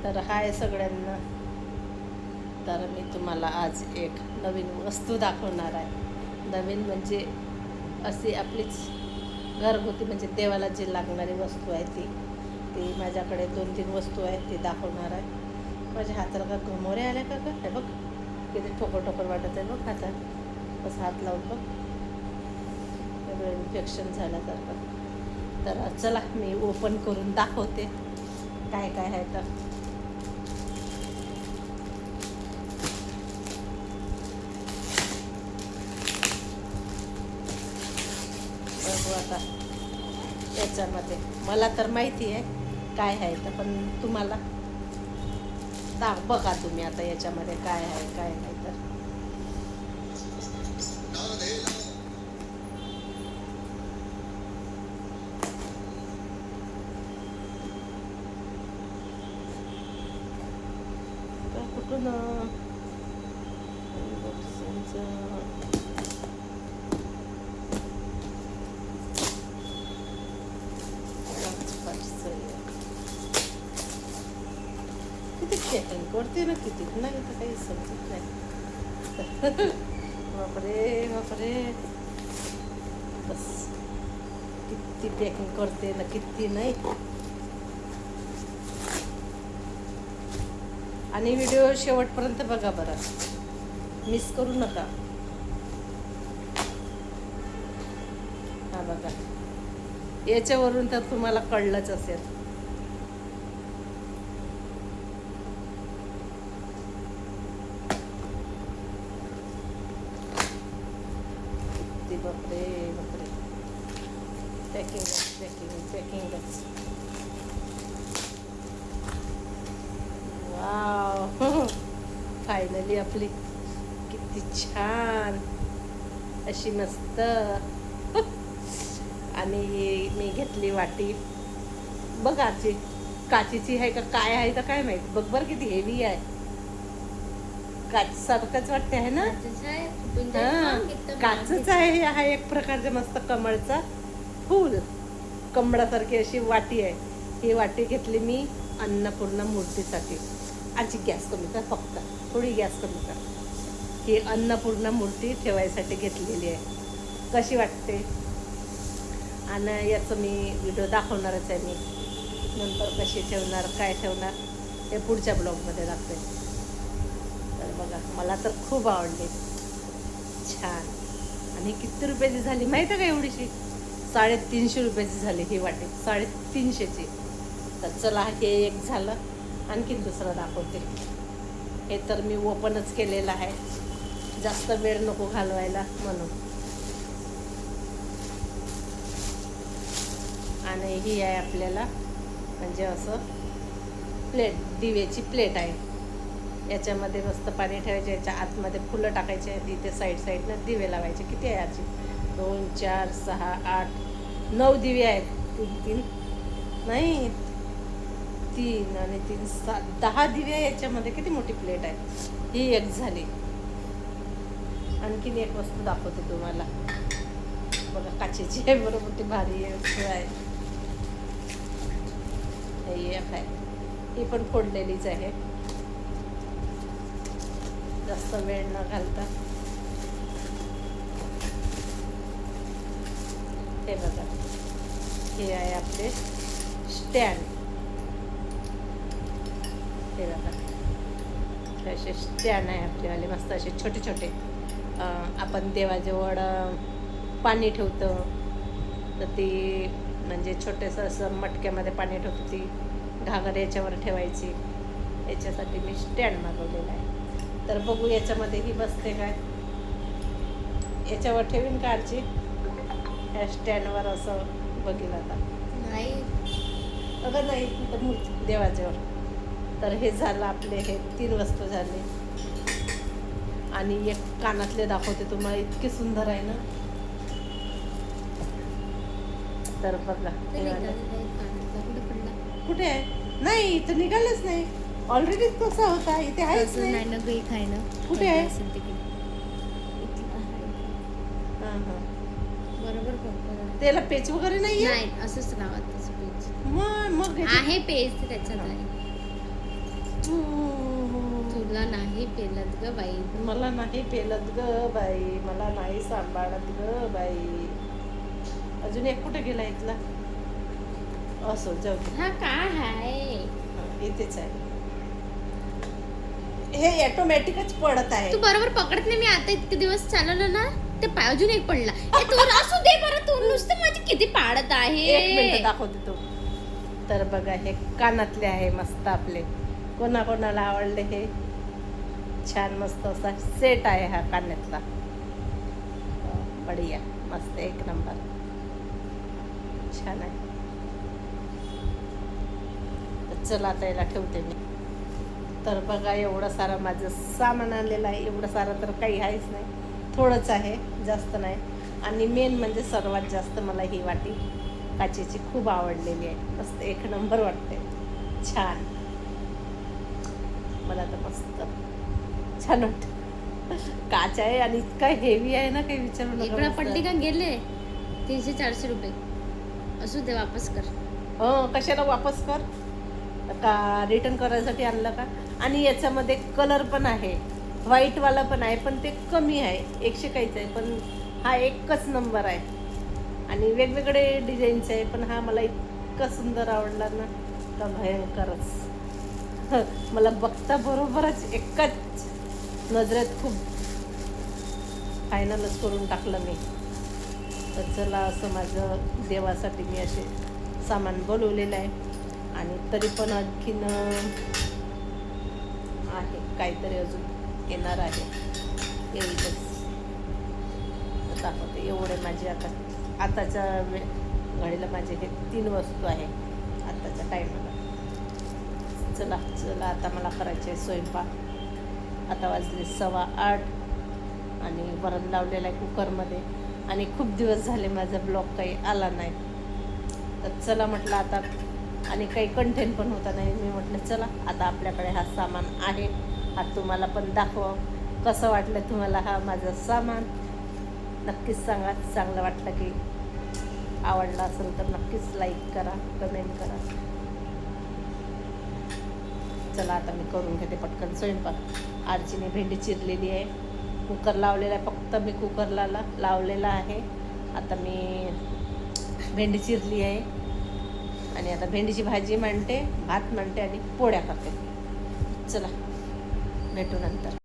तर हाय सगळ्यांना. तर मी तुम्हाला आज एक नवीन वस्तू दाखवणार आहे. नवीन म्हणजे अशी आपलीच घरगुती, म्हणजे देवाला जी लागणारी वस्तू आहे ती माझ्याकडे 2-3 वस्तू आहेत, ती दाखवणार आहे. माझ्या हाताला का घमोरे आल्या का हे बघ, किती ठोकर वाटत आहे बघ हातात. बस हात लावून बघ, सगळं इन्फेक्शन झाल्यासारखं. तर चला मी ओपन करून दाखवते काय काय आहे. तर बघू आता याच्यामध्ये. मला तर माहिती आहे काय आहे, तर पण तुम्हाला बघा तुम्ही आता याच्यामध्ये काय आहे काय नाही. तर कुठून किती चेकिंग करते ना, किती नाही तर काही समजत नाही. बापरे बस किती पॅकिंग करते ना, किती नाही. आणि व्हिडिओ शेवटपर्यंत बघा बरं, मिस करू नका. हा बघा, याच्यावरून तर तुम्हाला कळलंच असेल. बापरे पॅकिंगच. वाव, फायनली आपली किती छान अशी मस्त. आणि मी घेतली वाटी. बघ आजी, काचेची आहे का काय आहे तर काय माहित. बघ बरं किती हेवी आहे. काच सारखंच वाटते आहे ना. काचच आहे. हा एक प्रकारचा मस्त कमळचा फूल, कमळासारखी अशी वाटी आहे. ही वाटी घेतली मी अन्नपूर्णा मूर्तीसाठी. आजी गॅस कमी कर, फक्त थोडी गॅस कमी कर. ही अन्नपूर्णा मूर्ती ठेवायसाठी घेतलेली आहे. कशी वाटते. आणि याचं मी व्हिडिओ दाखवणारच आहे. मी नंतर कशी ठेवणार काय ठेवणार हे पुढच्या ब्लॉगमध्ये दाखवेन. तर बघा, मला तर खूप आवडली, छान. आणि किती रुपयाची झाली माहिती आहे का? एवढीशी 350 रुपयाची झाली ही वाटी, 350ची. तर चला, हे एक झालं. आणखीन दुसरं दाखवते. हे तर मी ओपनच केलेलं आहे, जास्त वेळ नको घालवायला म्हणून. आणि ही आहे आपल्याला म्हणजे असं प्लेट, दिव्याची प्लेट आहे. याच्यामध्ये मस्त पाणी ठेवायचे, याच्या आतमध्ये फुलं टाकायचे, इथे साईडनं दिवे लावायचे. किती आहे याची? 2, 4, 6, 8, 9 दिवे आहेत. 3 नाही, 3 आणि 3 7, 10 दिवे आहे याच्यामध्ये. किती मोठी प्लेट आहे. ही एक झाली. आणखीन एक वस्तू दाखवते तुम्हाला. बघा, काचेची आहे, बरोबर ती भारी आहे. हे एक आहे, ही पण फोडलेलीच आहे. जास्त वेळ न घालता हे बघा, हे आहे आपले स्टँड. हे बघा, असे स्टँड आहे आपलेवाले, मस्त असे छोटे छोटे. आपण देवाजवळ पाणी ठेवतो तर ती म्हणजे छोटंसं असं मटक्यामध्ये पाणी ठेवतो, ती घागर याच्यावर ठेवायची. याच्यासाठी मी स्टँड मागवलेला आहे. तर बघू याच्यामध्ये ही बसते काय. याच्यावर ठेवीन का आजी? या स्टँडवर असं बघेल आता. नाही अगं, नाही तर मूर्ती देवाच्यावर. तर हे झालं आपले, हे 3 वस्तू झाले. आणि एक कानातले दाखवते तुम्हाला, इतके सुंदर आहे ना. तर बघा, कुठे आहे? नाही, इथं निघालच नाही. ऑलरेडी कसा होता, इथे आहेच नाही. कुठे आहे? बरोबर, त्याला पेच वगैरे नाहीये. नाही असंच लावा त्याचं पेज. मग आहे पेज त्याच्यात आहे. तुला नाही पेलत ग बाई. मला नाही पेलत ग बाई, मला नाही सांभाळत ग बाई. अजून एक कुठे गेला इथला? असो, जाऊ दे. हा काय आहे? इथेच आहे. हे ऑटोमॅटिकच पडत आहे. तू बरोबर पकडत नाही. मी आता इतके दिवस चालवलं ना, ते पाय अजून एक पडला. तू असू दे बरं, तू नुसतं माझी किती पाडत आहे. एक मिनिट दाखवते तू. तर बघा, हे कानातले आहे मस्त आपले. कोणाकोणाला आवडले हे? छान मस्त असा सेट आहे हा कानातला. बढिया, मस्त, एक नंबर, छान आहे. तर चला आता याला ठेवते मी. तर बघा, एवढं सारं माझं सामान आणलेलं आहे. एवढं सारं तर काही आहेच नाही, थोडंच आहे, जास्त नाही. आणि मेन म्हणजे सर्वात जास्त मला ही वाटी काचेची खूप आवडलेली आहे. मस्त एक नंबर वाटते, छान. मला तर मस्त छान वाटतं. काच आहे आणि इतका हेवी आहे ना, काही विचारू नका. इकडं पडली का गेले 300-400 रुपये. असू दे, वापस कर. कशाला वापस कर? का रिटर्न करायसाठी आणलं का? आणि याच्यामध्ये कलर पण आहे, व्हाईटवाला पण आहे, पण ते कमी आहे, 100 काहीच आहे. पण हा एकच नंबर आहे आणि वेगवेगळे डिझाईनचे आहे. पण हा मला इतका सुंदर आवडला ना, का भयंकरच. मला बघता बरोबरच एकाच नजरेत खूप फायनलच करून टाकलं मी. तर चला, असं माझं देवासाठी मी असे सामान बोलवलेलं आहे. आणि तरी पण आणखीन आहे काहीतरी, अजून येणार आहे, येईलच. दाखवते. एवढे माझे आताच्या घडीला माझे हे 3 वस्तू आहे आताच्या टायमाला. चला चला, आता मला करायचे स्वयंपाक. आता वाजले 7:15 आणि वरण लावलेलं आहे कुकरमध्ये. आणि खूप दिवस झाले माझा ब्लॉग काही आला नाही. तर चला म्हटलं आता, आणि काही कंटेंट पण होता नाही. मी म्हटलं चला आता आपल्याकडे हा सामान आहे, हा तुम्हाला पण दाखवा. कसं वाटलं तुम्हाला हा माझं सामान? नक्कीच सांगा. चांगलं वाटलं की, आवडलं असेल तर नक्कीच लाईक करा, कमेंट करा. चला आता मी करून घेते पटकन स्वयंपाक. आरचीने भेंडी चिरलेली आहे, कुकर लावलेला आहे. फक्त मी कुकरला लावलेला आहे. आता मी भेंडी चिरली आहे आणि आता भेंडीची भाजी मांडते, भात मांडते आणि पोळ्या करते. चला, भेटू नंतर.